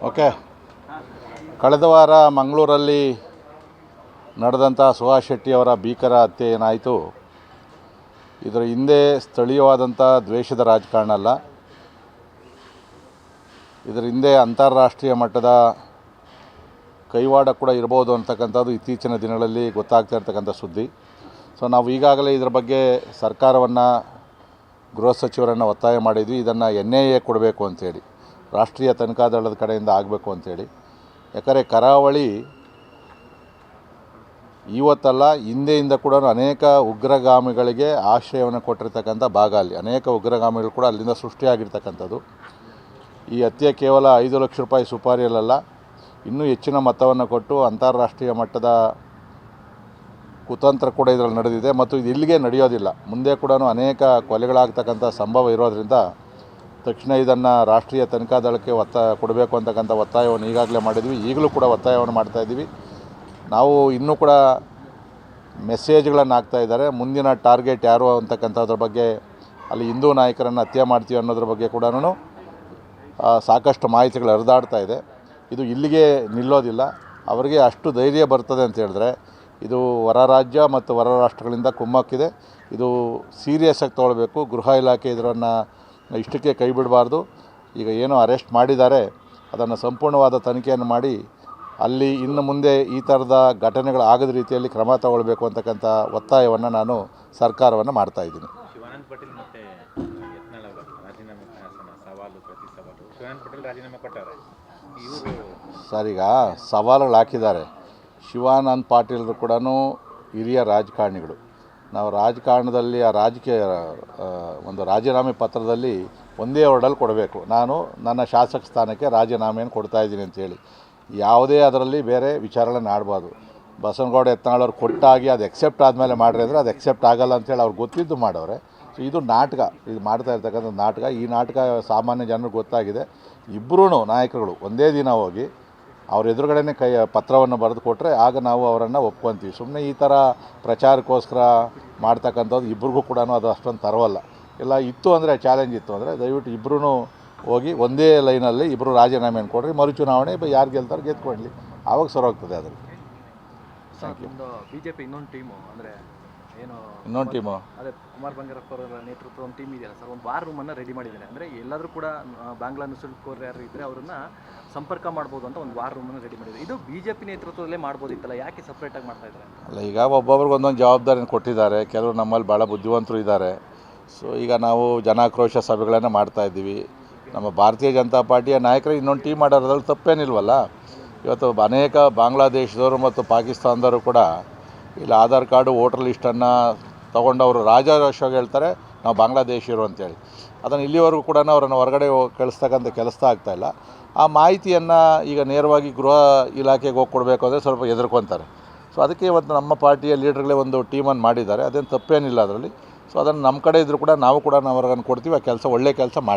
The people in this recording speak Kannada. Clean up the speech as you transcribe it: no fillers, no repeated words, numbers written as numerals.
ಓಕೆ. ಕಳೆದ ವಾರ ಮಂಗಳೂರಲ್ಲಿ ನಡೆದಂಥ ಸುಹಾಸ್ ಶೆಟ್ಟಿಯವರ ಭೀಕರ ಹತ್ಯೆ ಏನಾಯಿತು, ಇದರ ಹಿಂದೆ ಸ್ಥಳೀಯವಾದಂಥ ದ್ವೇಷದ ರಾಜಕಾರಣ ಅಲ್ಲ, ಇದರ ಹಿಂದೆ ಅಂತಾರಾಷ್ಟ್ರೀಯ ಮಟ್ಟದ ಕೈವಾಡ ಕೂಡ ಇರ್ಬೋದು ಅಂತಕ್ಕಂಥದ್ದು ಇತ್ತೀಚಿನ ದಿನಗಳಲ್ಲಿ ಗೊತ್ತಾಗ್ತಾ ಇರ್ತಕ್ಕಂಥ ಸುದ್ದಿ. ಸೊ ನಾವು ಈಗಾಗಲೇ ಇದರ ಬಗ್ಗೆ ಸರ್ಕಾರವನ್ನು, ಗೃಹ ಸಚಿವರನ್ನು ಒತ್ತಾಯ ಮಾಡಿದ್ವಿ. ಇದನ್ನು NIA ಕೊಡಬೇಕು ಅಂಥೇಳಿ, ರಾಷ್ಟ್ರೀಯ ತನಿಖಾ ದಳದ ಕಡೆಯಿಂದ ಆಗಬೇಕು ಅಂಥೇಳಿ. ಯಾಕಂದರೆ ಕರಾವಳಿ ಇವತ್ತಲ್ಲ, ಹಿಂದೆಯಿಂದ ಕೂಡ ಅನೇಕ ಉಗ್ರಗಾಮಿಗಳಿಗೆ ಆಶ್ರಯವನ್ನು ಕೊಟ್ಟಿರ್ತಕ್ಕಂಥ ಭಾಗ. ಅಲ್ಲಿ ಅನೇಕ ಉಗ್ರಗಾಮಿಗಳು ಕೂಡ ಅಲ್ಲಿಂದ ಸೃಷ್ಟಿಯಾಗಿರ್ತಕ್ಕಂಥದ್ದು. ಈ ಹತ್ಯೆ ಕೇವಲ 5 ಲಕ್ಷ ರೂಪಾಯಿ ಸುಪಾರಿಯಲ್ಲ, ಇನ್ನೂ ಹೆಚ್ಚಿನ ಮೊತ್ತವನ್ನು ಕೊಟ್ಟು ಅಂತಾರಾಷ್ಟ್ರೀಯ ಮಟ್ಟದ ಕುತಂತ್ರ ಕೂಡ ಇದರಲ್ಲಿ ನಡೆದಿದೆ. ಮತ್ತು ಇದು ಇಲ್ಲಿಗೆ ನಡೆಯೋದಿಲ್ಲ, ಮುಂದೆ ಕೂಡ ಅನೇಕ ಕೊಲೆಗಳಾಗ್ತಕ್ಕಂಥ ಸಂಭವ ಇರೋದರಿಂದ ತಕ್ಷಣ ಇದನ್ನು ರಾಷ್ಟ್ರೀಯ ತನಿಖಾ ದಳಕ್ಕೆ ಕೊಡಬೇಕು ಅಂತಕ್ಕಂಥ ಒತ್ತಾಯವನ್ನು ಈಗಾಗಲೇ ಮಾಡಿದ್ವಿ. ಈಗಲೂ ಕೂಡ ಒತ್ತಾಯವನ್ನು ಮಾಡ್ತಾಯಿದ್ದೀವಿ. ನಾವು ಇನ್ನೂ ಕೂಡ ಮೆಸೇಜ್ಗಳನ್ನು ಹಾಕ್ತಾಯಿದ್ದಾರೆ. ಮುಂದಿನ ಟಾರ್ಗೆಟ್ ಯಾರು ಅಂತಕ್ಕಂಥದ್ರ ಬಗ್ಗೆ, ಅಲ್ಲಿ ಹಿಂದೂ ನಾಯಕರನ್ನು ಹತ್ಯೆ ಮಾಡ್ತೀವಿ ಅನ್ನೋದ್ರ ಬಗ್ಗೆ ಕೂಡ ಸಾಕಷ್ಟು ಮಾಹಿತಿಗಳು ಹರಿದಾಡ್ತಾ ಇದೆ. ಇದು ಇಲ್ಲಿಗೆ ನಿಲ್ಲೋದಿಲ್ಲ. ಅವರಿಗೆ ಅಷ್ಟು ಧೈರ್ಯ ಬರ್ತದೆ ಅಂತ ಹೇಳಿದ್ರೆ, ಇದು ಹೊರ ರಾಜ್ಯ ಮತ್ತು ಹೊರ ರಾಷ್ಟ್ರಗಳಿಂದ ಕುಮ್ಮಕ್ಕಿದೆ. ಇದು ಸೀರಿಯಸ್ಸಾಗಿ ತೊಗೊಳ್ಬೇಕು. ಗೃಹ ಇಲಾಖೆ ಇದನ್ನು ಇಷ್ಟಕ್ಕೆ ಕೈ ಬಿಡಬಾರ್ದು. ಈಗ ಏನು ಅರೆಸ್ಟ್ ಮಾಡಿದ್ದಾರೆ ಅದನ್ನು ಸಂಪೂರ್ಣವಾದ ತನಿಖೆಯನ್ನು ಮಾಡಿ ಅಲ್ಲಿ ಇನ್ನು ಮುಂದೆ ಈ ಥರದ ಘಟನೆಗಳು ಆಗದ ರೀತಿಯಲ್ಲಿ ಕ್ರಮ ತಗೊಳ್ಬೇಕು ಅಂತಕ್ಕಂಥ ಒತ್ತಾಯವನ್ನು ನಾನು ಸರ್ಕಾರವನ್ನು ಮಾಡ್ತಾಯಿದ್ದೀನಿ. ಶಿವಾನಂದ ಪಾಟೀಲ್ ಮತ್ತು ಯತ್ನಾಳ್ ಅವರ ರಾಜೀನಾಮೆ ಸವಾಲು ಪ್ರತಿ ಸವಾಲು. ಶಿವಾನಂದ ಪಾಟೀಲ್ ರಾಜೀನಾಮೆ ಕೊಟ್ಟಾರೆ. ಇವರು ಸರ್, ಈಗ ಸವಾಲುಗಳು ಹಾಕಿದ್ದಾರೆ. ಶಿವಾನಂದ ಪಾಟೀಲರು ಕೂಡ ಹಿರಿಯ ರಾಜಕಾರಣಿಗಳು. ನಾವು ರಾಜಕಾರಣದಲ್ಲಿ ಆ ರಾಜಕೀಯ ಒಂದು ರಾಜೀನಾಮೆ ಪತ್ರದಲ್ಲಿ ಒಂದೇ ವರ್ಡಲ್ಲಿ ಕೊಡಬೇಕು, ನಾನು ನನ್ನ ಶಾಸಕ ಸ್ಥಾನಕ್ಕೆ ರಾಜೀನಾಮೆಯನ್ನು ಕೊಡ್ತಾಯಿದ್ದೀನಿ ಅಂತೇಳಿ. ಯಾವುದೇ ಅದರಲ್ಲಿ ಬೇರೆ ವಿಚಾರಗಳನ್ನು ಆಡಬಾರ್ದು. ಬಸವನಗೌಡ ಯತ್ನಾಳವ್ರು ಕೊಟ್ಟಾಗಿ ಅದು ಎಕ್ಸೆಪ್ಟ್ ಆದಮೇಲೆ ಮಾಡ್ರಿ ಅಂದರೆ ಅದು ಎಕ್ಸೆಪ್ಟ್ ಆಗಲ್ಲ ಅಂತೇಳಿ ಅವ್ರು ಗೊತ್ತಿದ್ದು ಮಾಡವ್ರೆ. ಸೊ ಇದು ನಾಟಕ, ಇದು ಮಾಡ್ತಾ ಇರ್ತಕ್ಕಂಥ ನಾಟಕ. ಈ ನಾಟಕ ಸಾಮಾನ್ಯ ಜನರಿಗೆ ಗೊತ್ತಾಗಿದೆ. ಇಬ್ಬರೂ ನಾಯಕರುಗಳು ಒಂದೇ ದಿನ ಹೋಗಿ ಅವ್ರ ಎದುರುಗಡೆನೇ ಪತ್ರವನ್ನು ಬರೆದು ಕೊಟ್ಟರೆ ಆಗ ನಾವು ಅವರನ್ನು ಒಪ್ಕೊತೀವಿ. ಸುಮ್ಮನೆ ಈ ಥರ ಪ್ರಚಾರಕ್ಕೋಸ್ಕರ ಮಾಡ್ತಕ್ಕಂಥದ್ದು ಇಬ್ರಿಗೂ ಕೂಡ ಅದು ಅಷ್ಟೊಂದು ತರವಲ್ಲ. ಇಲ್ಲ ಇತ್ತು ಅಂದರೆ, ಚಾಲೆಂಜ್ ಇತ್ತು ಅಂದರೆ ದಯವಿಟ್ಟು ಇಬ್ಬರೂ ಹೋಗಿ ಒಂದೇ ಲೈನಲ್ಲಿ ಇಬ್ಬರು ರಾಜೀನಾಮೆಯನ್ನು ಕೊಡ್ರಿ, ಮರುಚುನಾವಣೆ ಯಾರು ಗೆಲ್ತಾರೆ ಗೆದ್ಕೊಳ್ಳಿ, ಆವಾಗ ಸರೋಗ್ತದೆ. ಅದರಲ್ಲಿ BJP ಇನ್ನೊಂದು ಟೀಮು, ಅಂದರೆ ಏನು ಇನ್ನೊಂದು ಟೀಮು, ಅದೇ ಕುಮಾರ್ ಬಂಗಾರಪ್ಪ ಅವರ ನೇತೃತ್ವ ಒಂದು ಟೀಮ್ ಇದೆಯಲ್ಲ ಸರ್, ಒಂದು ವಾರ್ ರೂಮನ್ನು ರೆಡಿ ಮಾಡಿದ್ದಾರೆ. ಅಂದರೆ ಎಲ್ಲಾದರೂ ಕೂಡ ಬಾಂಗ್ಲಾ ನುಸುಳುಕೋರು ಯಾರು ಇದ್ದರೆ ಅವರನ್ನು ಸಂಪರ್ಕ ಮಾಡ್ಬೋದು ಅಂತ ಒಂದು ವಾರ್ ರೂಮನ್ನು ರೆಡಿ ಮಾಡಿದ್ದಾರೆ. ಇದು BJP ನೇತೃತ್ವದಲ್ಲೇ ಮಾಡ್ಬೋದಿತ್ತಲ್ಲ, ಯಾಕೆ ಸಪ್ರೇಟಾಗಿ ಮಾಡ್ತಾ ಇದ್ದಾರೆ ಅಲ್ಲ. ಈಗ ಒಬ್ಬೊಬ್ರಿಗೆ ಒಂದೊಂದು ಜವಾಬ್ದಾರಿಯನ್ನು ಕೊಟ್ಟಿದ್ದಾರೆ. ಕೆಲವರು ನಮ್ಮಲ್ಲಿ ಭಾಳ ಬುದ್ಧಿವಂತರು ಇದ್ದಾರೆ. ಸೊ ಈಗ ನಾವು ಜನಾಕ್ರೋಶ ಸಭೆಗಳನ್ನು ಮಾಡ್ತಾಯಿದ್ದೀವಿ. ನಮ್ಮ ಭಾರತೀಯ ಜನತಾ ಪಾರ್ಟಿಯ ನಾಯಕರು ಇನ್ನೊಂದು ಟೀಮ್ ಮಾಡೋದ್ರಲ್ಲಿ ತಪ್ಪೇನಿಲ್ವಲ್ಲ. ಇವತ್ತು ಅನೇಕ ಬಾಂಗ್ಲಾದೇಶದವರು ಮತ್ತು ಪಾಕಿಸ್ತಾನದವರು ಕೂಡ ಇಲ್ಲಿ ಆಧಾರ್ ಕಾರ್ಡು, ವೋಟರ್ ಲಿಸ್ಟನ್ನು ತೊಗೊಂಡವರು ರಾಜಾರೋಷವಾಗಿ ಹೇಳ್ತಾರೆ ನಾವು ಬಾಂಗ್ಲಾದೇಶಿಯರು ಅಂತೇಳಿ. ಅದನ್ನು ಇಲ್ಲಿವರೆಗೂ ಕೂಡ ಅವರನ್ನು ಹೊರಗಡೆ ಕಳಿಸ್ತಕ್ಕಂಥ ಕೆಲಸ ಆಗ್ತಾಯಿಲ್ಲ. ಆ ಮಾಹಿತಿಯನ್ನು ಈಗ ನೇರವಾಗಿ ಗೃಹ ಇಲಾಖೆಗೆ ಹೋಗಿ ಕೊಡಬೇಕು ಅಂದರೆ ಸ್ವಲ್ಪ ಹೆದರ್ಕೊತಾರೆ. ಸೊ ಅದಕ್ಕೆ ಇವತ್ತು ನಮ್ಮ ಪಾರ್ಟಿಯ ಲೀಡರ್ಗಳೇ ಒಂದು ಟೀಮನ್ನು ಮಾಡಿದ್ದಾರೆ. ಅದೇನು ತಪ್ಪೇನಿಲ್ಲ ಅದರಲ್ಲಿ. ಸೊ ಅದನ್ನು ನಮ್ಮ ಕಡೆ ಇದ್ದರೂ ಕೂಡ ನಾವು ಅವ್ರಿಗನ್ನು ಕೊಡ್ತೀವಿ. ಆ ಕೆಲಸ ಒಳ್ಳೆಯ ಕೆಲಸ ಮಾಡಿ.